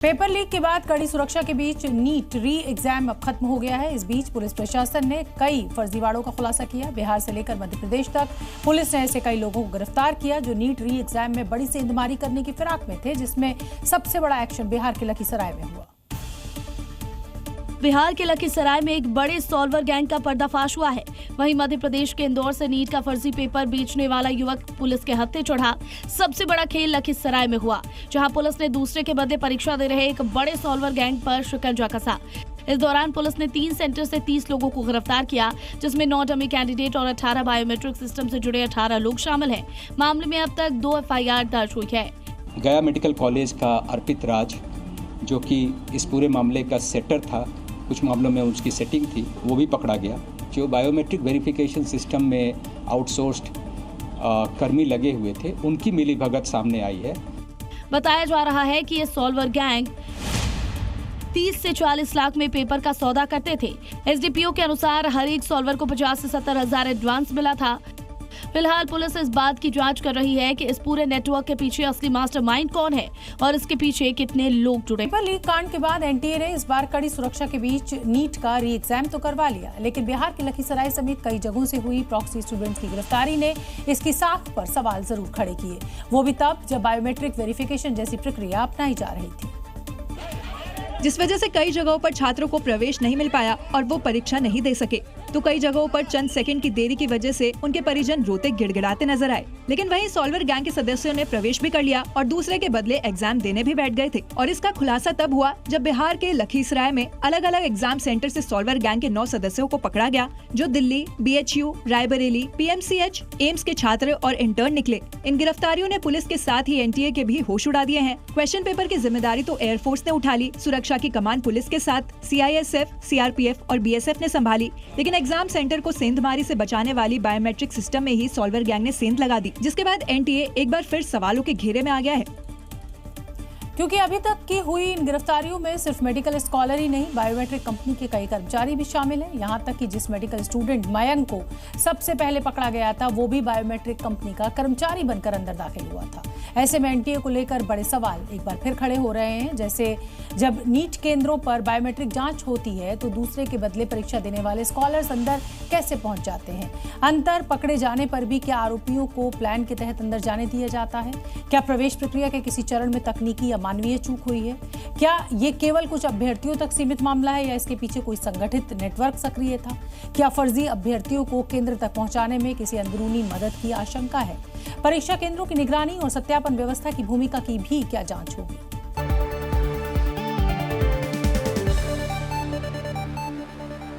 Paper leak के बाद कड़ी सुरक्षा के बीच नीट री एग्जाम अब खत्म हो गया है। इस बीच पुलिस प्रशासन ने कई फर्जीवाड़ों का खुलासा किया। बिहार से लेकर मध्य प्रदेश तक पुलिस ने ऐसे कई लोगों को गिरफ्तार किया जो नीट री एग्जाम में बड़ी सेंधमारी करने की फिराक में थे, जिसमें सबसे बड़ा एक्शन बिहार के लखीसराय में हुआ। बिहार के लखीसराय में एक बड़े सॉल्वर गैंग का पर्दाफाश हुआ है। वहीं मध्य प्रदेश के इंदौर से नीट का फर्जी पेपर बेचने वाला युवक पुलिस के हत्थे चढ़ा। सबसे बड़ा खेल लखीसराय में हुआ, जहां पुलिस ने दूसरे के बदले परीक्षा दे रहे एक बड़े सॉल्वर गैंग पर शिकंजा कसा। इस दौरान पुलिस ने 3 सेंटर से 30 लोगों को गिरफ्तार किया, जिसमें 9 डमी कैंडिडेट और 18 बायोमेट्रिक सिस्टम से जुड़े 18 लोग शामिल हैं। मामले में अब तक 2 FIR दर्ज हुई है। गया मेडिकल कॉलेज का अर्पित राज, जो कि इस पूरे मामले का सेटर था, कुछ मामलों में उसकी सेटिंग थी, वो भी पकड़ा गया। जो बायोमेट्रिक वेरिफिकेशन सिस्टम में आउटसोर्स्ड कर्मी लगे हुए थे, उनकी मिलीभगत सामने आई है। बताया जा रहा है कि ये सॉल्वर गैंग 30 से 40 लाख में पेपर का सौदा करते थे। SDPO के अनुसार हर एक सॉल्वर को 50 से 70 हजार एडवांस मिला था। फिलहाल पुलिस इस बात की जांच कर रही है कि इस पूरे नेटवर्क के पीछे असली मास्टरमाइंड कौन है और इसके पीछे कितने लोग जुड़े। पेपर लीक कांड के बाद NTA ने इस बार कड़ी सुरक्षा के बीच नीट का री एग्जाम तो करवा लिया, लेकिन बिहार के लखीसराय समेत कई जगहों से हुई प्रॉक्सी स्टूडेंट्स की गिरफ्तारी ने इसकी साख पर सवाल जरूर खड़े किए। वो भी तब जब बायोमेट्रिक वेरिफिकेशन जैसी प्रक्रिया अपनाई जा रही थी, जिस वजह से कई जगहों पर छात्रों को प्रवेश नहीं मिल पाया और वो परीक्षा नहीं दे सके। तो कई जगहों पर चंद सेकंड की देरी की वजह से उनके परिजन रोते गिड़गिड़ाते नजर आए। लेकिन वहीं सॉल्वर गैंग के सदस्यों ने प्रवेश भी कर लिया और दूसरे के बदले एग्जाम देने भी बैठ गए थे। और इसका खुलासा तब हुआ जब बिहार के लखीसराय में अलग अलग एग्जाम सेंटर से सॉल्वर गैंग के 9 सदस्यों को पकड़ा गया, जो Delhi, BHU, Raebareli, PMCH, AIIMS के छात्र और इंटर्न निकले। इन गिरफ्तारियों ने पुलिस के साथ ही NTA के भी होश उड़ा दिए हैं। क्वेश्चन पेपर की जिम्मेदारी तो एयरफोर्स ने उठा ली, सुरक्षा की कमान पुलिस के साथ CISF, CRPF और BSF ने संभाली, लेकिन एग्जाम सेंटर को सेंधमारी से बचाने वाली बायोमेट्रिक सिस्टम में ही सॉल्वर गैंग ने सेंध लगा दी, जिसके बाद NTA एक बार फिर सवालों के घेरे में आ गया है। क्योंकि अभी तक की हुई इन गिरफ्तारियों में सिर्फ मेडिकल स्कॉलर ही नहीं, बायोमेट्रिक कंपनी के कई कर्मचारी भी शामिल हैं। यहां तक कि जिस मेडिकल स्टूडेंट मयंक को सबसे पहले पकड़ा गया था, वो भी बायोमेट्रिक कंपनी का कर्मचारी बनकर अंदर दाखिल हुआ था। ऐसे में NTA को लेकर बड़े सवाल एक बार फिर खड़े हो रहे हैं। जैसे जब नीट केंद्रों पर बायोमेट्रिक जांच होती है तो दूसरे के बदले परीक्षा देने वाले स्कॉलर्स अंदर कैसे पहुंच जाते हैं? अंतर पकड़े जाने पर भी क्या आरोपियों को प्लान के तहत अंदर जाने दिया जाता है? क्या प्रवेश प्रक्रिया के किसी चरण में तकनीकी या मानवीय चूक हुई है? क्या ये केवल कुछ अभ्यर्थियों तक सीमित मामला है या इसके पीछे कोई संगठित नेटवर्क सक्रिय था? क्या फर्जी अभ्यर्थियों को केंद्र तक पहुंचाने में किसी अंदरूनी मदद की आशंका है? परीक्षा केंद्रों की निगरानी और सत्यापन व्यवस्था की भूमिका की भी क्या जांच होगी?